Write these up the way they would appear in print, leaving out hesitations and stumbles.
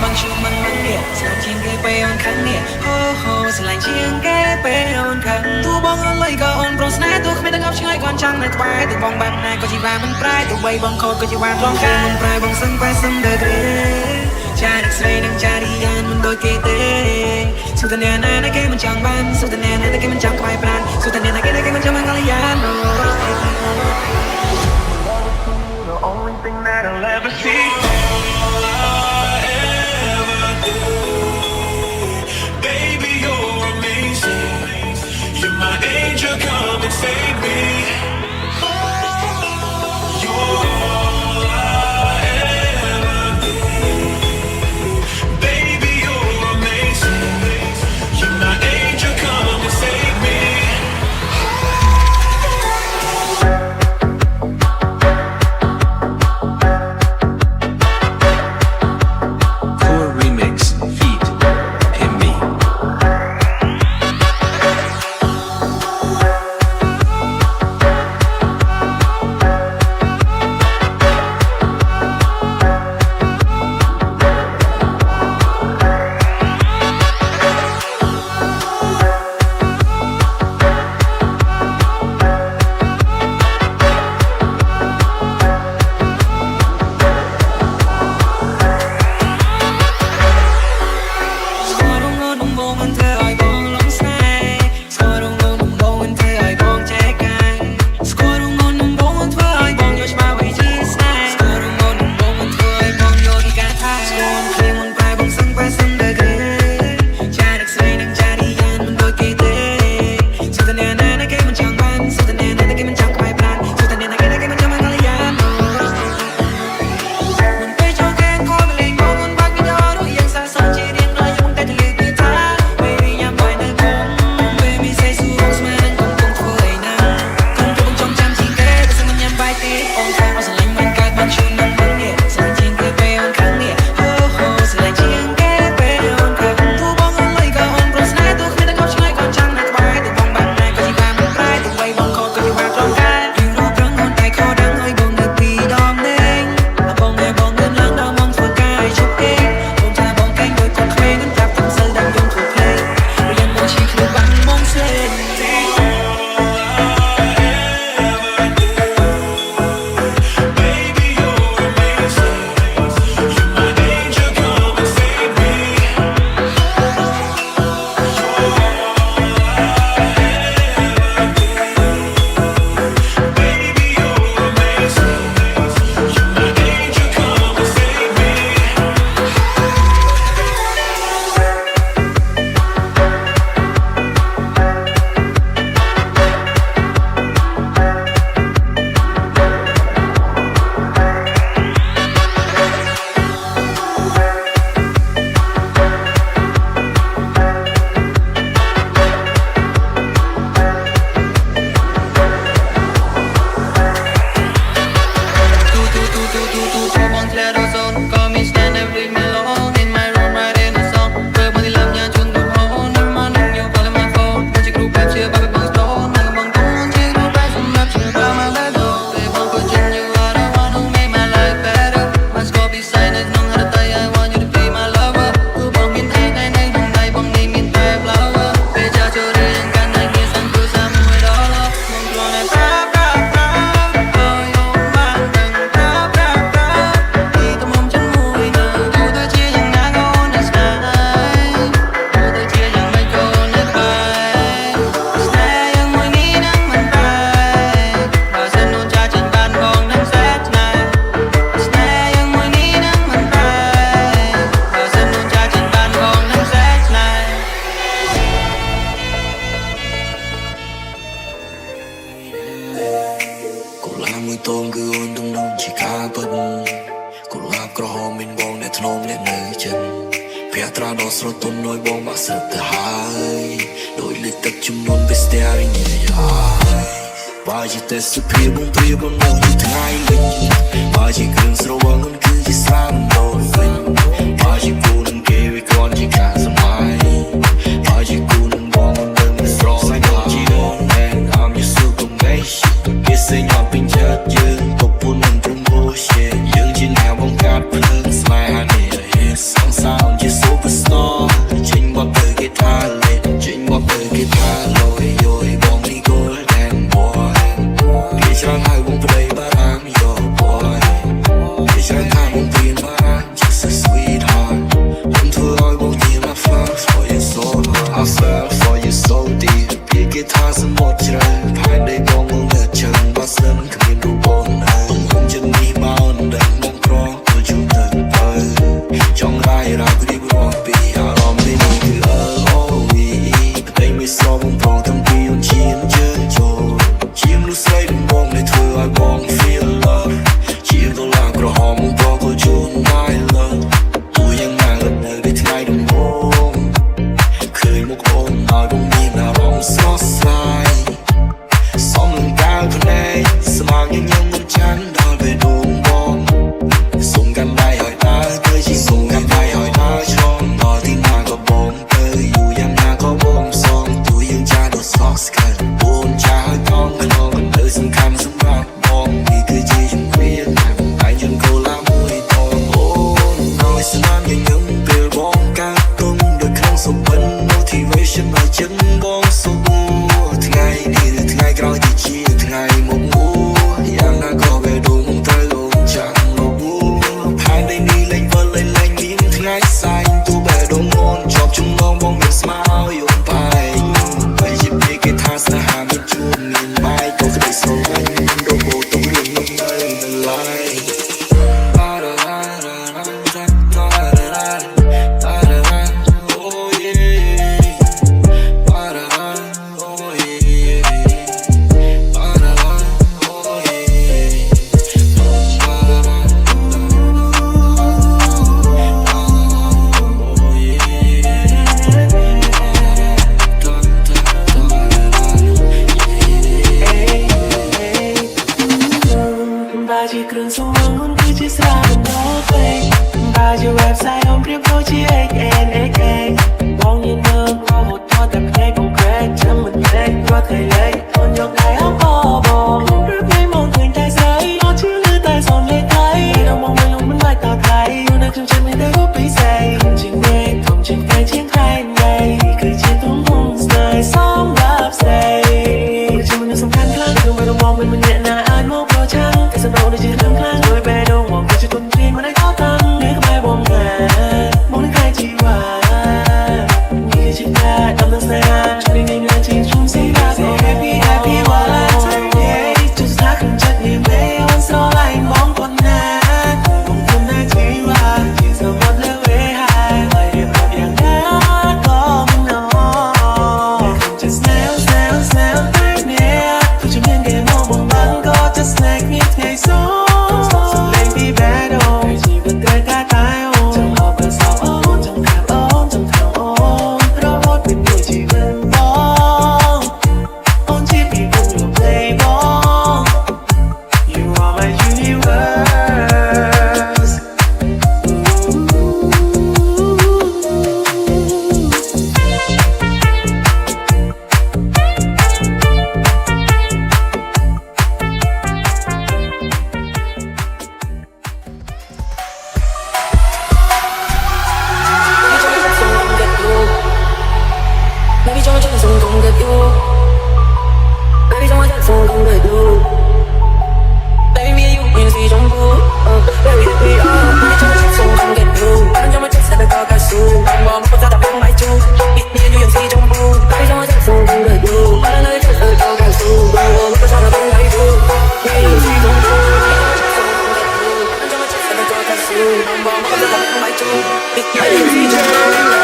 bằng chuột măng địa slang chiên ghé pe on khăn địa ho ho slang chiên ghé pe on khăn tu bong on lấy có on pro snap tu không biết ngọc chơi còn chẳng này quay tu bong băng này có chỉ vàng mình prai tu bay bong khôi có chỉ vàng bong ca mình prai bong sưng prai sưng đời thế cha được say nâng cha đi ăn mình đôi kê tê su tan nè này cái mình chẳng ban su tan nè này cái mình chẳng quay plan su tan nè này cái mình chẳng mang cái yan The only thing that I'll ever see. All I ever do. Baby, you're amazing. You're my angel, come and save me. You're all I ever need. Baby, you're amazing. You're my angel, come and save me. Song ជាគ្រឿងសង្វឹងមិនគឺជាស្រាមិនដល់ពេកបើជា website អំប្រៀបដូចជា XNXA បងញញឹមរហូតដល់តែភ្នែកបងក្រែកចាំមិនភ្នែកព្រោះថ្ងៃលេខអូនយកដៃអបបងព្រឹកថ្ងៃមកឃើញតែស្រីអត់ជឿលើតែសនលេខថៃដល់មកមិនលំមិនបាច់តថៃយូរនៅខ្ញុំចាំមិនได้រូបពិសេសជាងនេះធំជាងតែជាងថៃនៃគឺជាទំហំស្នេហ៍សំរាប់ស្រីជាមនុស្សសំខាន់ខ្លាំងខ្ញុំមិនមองមិនម្នាក់ណាអាចមកប្រឆាំងតែសម្រាប់ដូចជារឿងខ្លាំងដោយបែរដងមកគឺជាទុនព្រៀងមិនអាចតតាំងនេះក្បែរបងណាមកនឹងកាយជីវ៉ានេះជាការដំណើរស្នេហាជួយនឹងអ្នកជាជុំស៊ីបាស happy happy while I time yeah ជួយស្ថាក្នុងចិត្តនេះមេអូនស្រឡាញ់បងប៉ុណ្ណាបងគុំណាជីវ៉ាជាសម្បត្តិលើវេហាហើយរៀបរាប់យ៉ាងណាក៏មិនអត់ខ្ញុំ just snail snail snail baby ទៅជំនាញគេមកបងបានក៏ just like me ថ្ងៃសូ baby bad oh ជីវិតត្រូវការតែអូនចង់អបសោអូនចង់ថាអូនចង់ថាអូនរហូតពីមួយជីវិតបងអូនជាពីបុគ្គល play បង you are my universe Baby, don't you so don't get you. Baby, don't you so don't get you. Baby, me and you in the jump pool. Baby, happy Baby, don't you so don't get you. I'm just a dog I soon. I'm on the top of my shoe. Me and you in the jump pool. Baby, don't you so don't get you. I'm just a dog I soon. I'm on the top of my shoe. Me and you in the jump pool. I'm just a dog I soon. I'm on the top of my shoe. Me and you in the jump pool.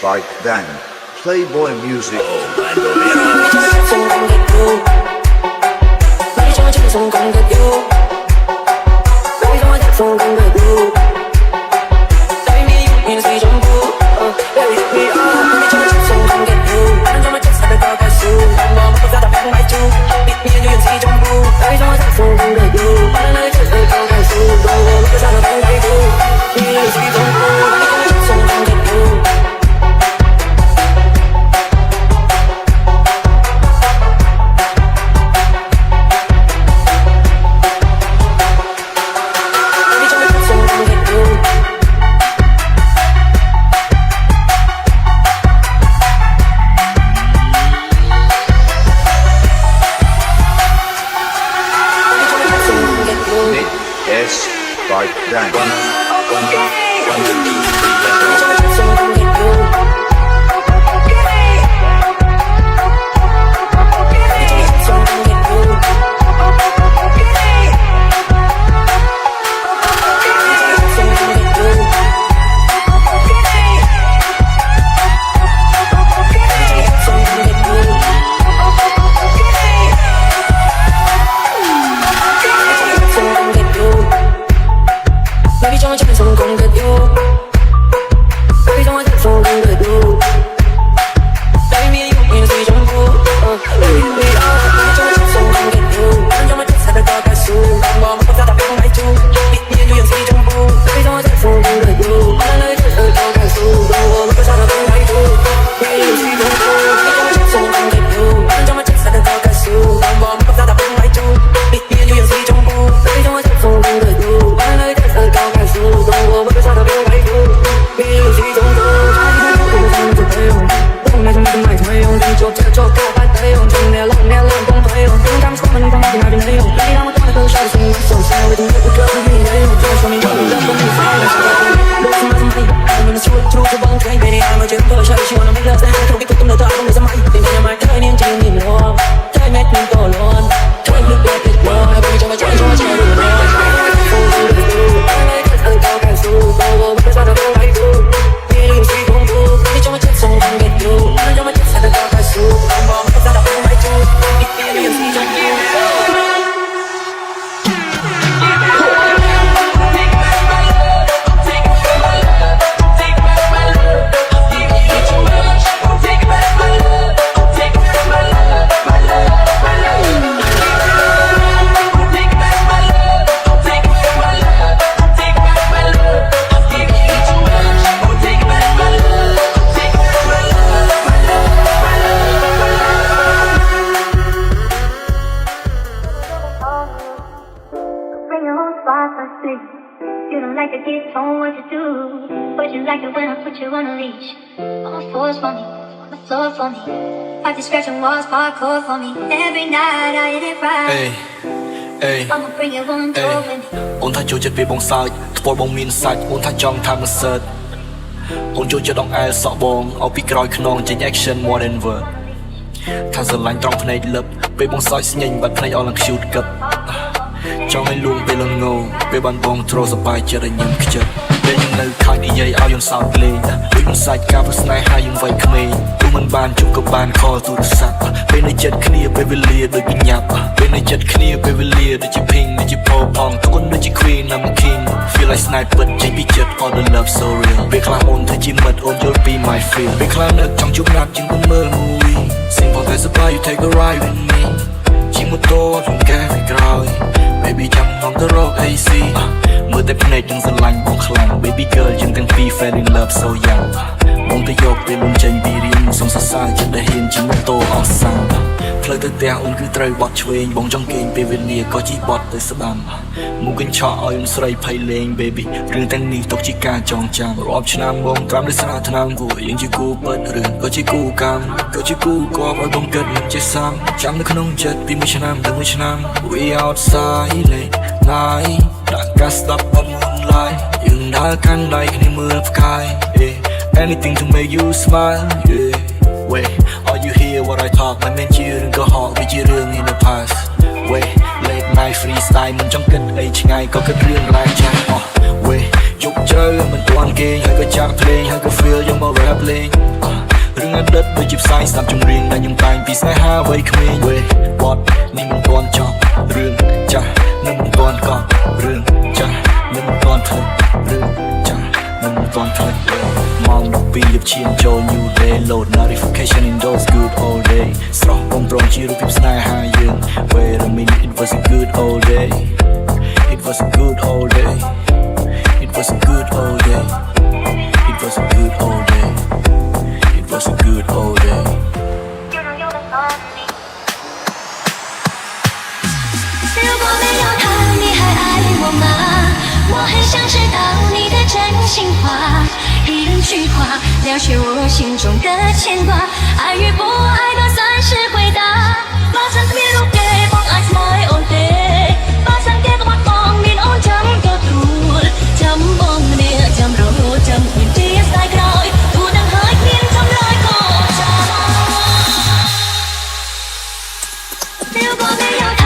Like then, Playboy Music. like I didn't know what to do. But you like it when I put you on a leash. On the floor's for me, on the floor for me. Practice scratching walls, parkour for me. Every night I hit it right. I'ma bring it on tour with me. អូនថាចូលចិត្តពេលបងសើចថ្ពាល់បងមានសាច់អូនថាចង់ថាមិនសើចអូនចូលចិត្តដងអែលសក់បងឲ្យពីក្រោយខ្នងចេញ action more than word ថាស្រឡាញ់ត្រង់ភ្នែកលឹបពេលបងសើចស្ញេញបាត់ភ្នែកអស់ឡើង cute កឹបចង់ឲ្យលួងពេលលងោពេលបានបងទ្រសប្បាយចិត្តឲ្យញ៉ាំខ្ជិតពេលយើងនៅខោចនិយាយឲ្យយើងសើចលេងដូចមិនសាច់ការប្រស្នេហាយើងវ័យក្មេងទោះមិនបានជួបក៏បាន call ទូរស័ព្ទពេលនៅចិត្តគ្នាពេលវេលាដូចបញ្ញាប់ពេលនៅចិត្តគ្នាពេលវេលាដូចជា ping ដូចជា pop ផងទុកអូនដូចជា queen I'm a king feel like sniper ចេញពីចិត្ត all the love so real ពេលខ្លះអូនធ្វើជាមិត្តអូនយល់ពី my feel ពេលខ្លះនឹកចង់ជួបណាត់ជាងទៅមើល movie សិងផងតែសប្បាយ you take a ride with me ជាម៉ូតូក្នុងកែពីក្រោយ baby ចាំងទៅរក AC មើលតែភ្នែកនឹងស្រឡាញ់បងខ្លាំង baby girl យើងទាំងពីរ fell in love so young បងទៅយកពេលលំចេញពីរៀនសូមសរសើរចិត្តដែលហ៊ានជិះម៉ូតូអស់សាំងផ្លូវទៅផ្ទះអូនគឺត្រូវបត់ឆ្វេងបងចង់គេងពេលវេលាក៏ជីបត់ទៅស្ដាំមុខកញ្ឆក់ឲ្យអូនស្រីភ័យលេង baby រឿងទាំងនេះទុកជាការចងចាំរាប់ឆ្នាំបងត្រាំដោយសារថ្នាំគួរយើងជាគូពិតរឿងក៏ជាគូកម្មក៏ជាគូគប់ឲ្យបងគិតមិនជាសាំចាំនៅក្នុងចិត្តពីមួយឆ្នាំទៅមួយឆ្នាំ we outside late night ដាក់កាសស្ដាប់អត់មុនឡាយយើងដើរកាន់ដៃគ្នាមើលផ្កាយ anything to make you smile yeah wait are you hear what I talk មិនមែនជារឿងកុហកវាជារឿង in the past wait late night freestyle មិនចង់គិតអីឆ្ងាយក៏គិតរឿងរ៉ាវចាស់អស់ wait ជប់ជ្រៅមិនទាន់គេហើយក៏ចាក់ភ្លេងហើយក៏ feel យកមក rap លេងរឿងអតីតដូចជាផ្សាយស្ដាប់ចម្រៀងដែលខ្ញុំតែងពីស្នេហាវ័យក្មេង wait what នេះមិនទាន់ចប់រឿងចាស់នឹងមិនទាន់កប់រឿងចាស់នឹងមិនទាន់ធ្វើរឿងចាស់នឹងមិនទាន់ធ្វើម៉ោង12យប់ឈានចូល new day load notification in those good old day ស្រស់បងប្រងជារូបភាពស្នេហាយើង wait a minute it was a good old day it was a good old day it was a good old day it was a good old day it was a good old day 如果没有他，你还爱我吗？我很想知道你的真心话，一人句话了却我心中的牵挂，爱与不爱都算是回答。马上别路给帮爱 smile all day，马上给我帮面 on จำก็ตูจำបងเนี่ยจำเราจำคืนที่สายក្រោយទូទាំងហើយគ្មានចំរយក៏ចាំ如果没有他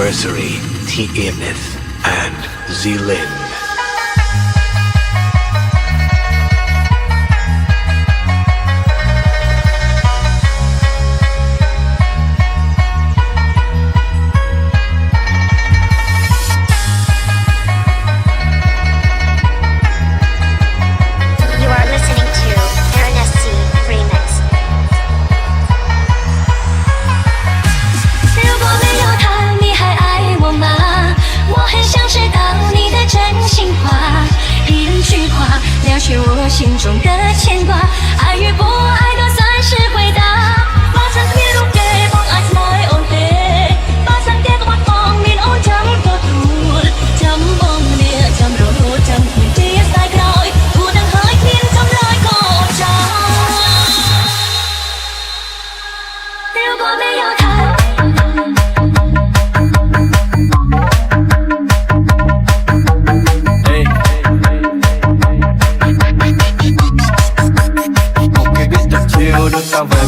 anniversary, T. Emeth and Zilin. You are listening to Ernest C. Remix。如果没有他，你还爱我吗？我很想知道你的真心话，一人句话了却我心中的牵挂，爱与不爱都算是回答。把ฉันเพียงรู้แก่บอกอาจไม่โอเค把ฉันแก่ก็วัดมองมีนโอนจำก็ถูกจำมองเนี่ยจำเราจำคุณที่สายกลอยกูดังหายเพียงจำลอยก็จำ如果没有他。Ok biết tập chiều được ta về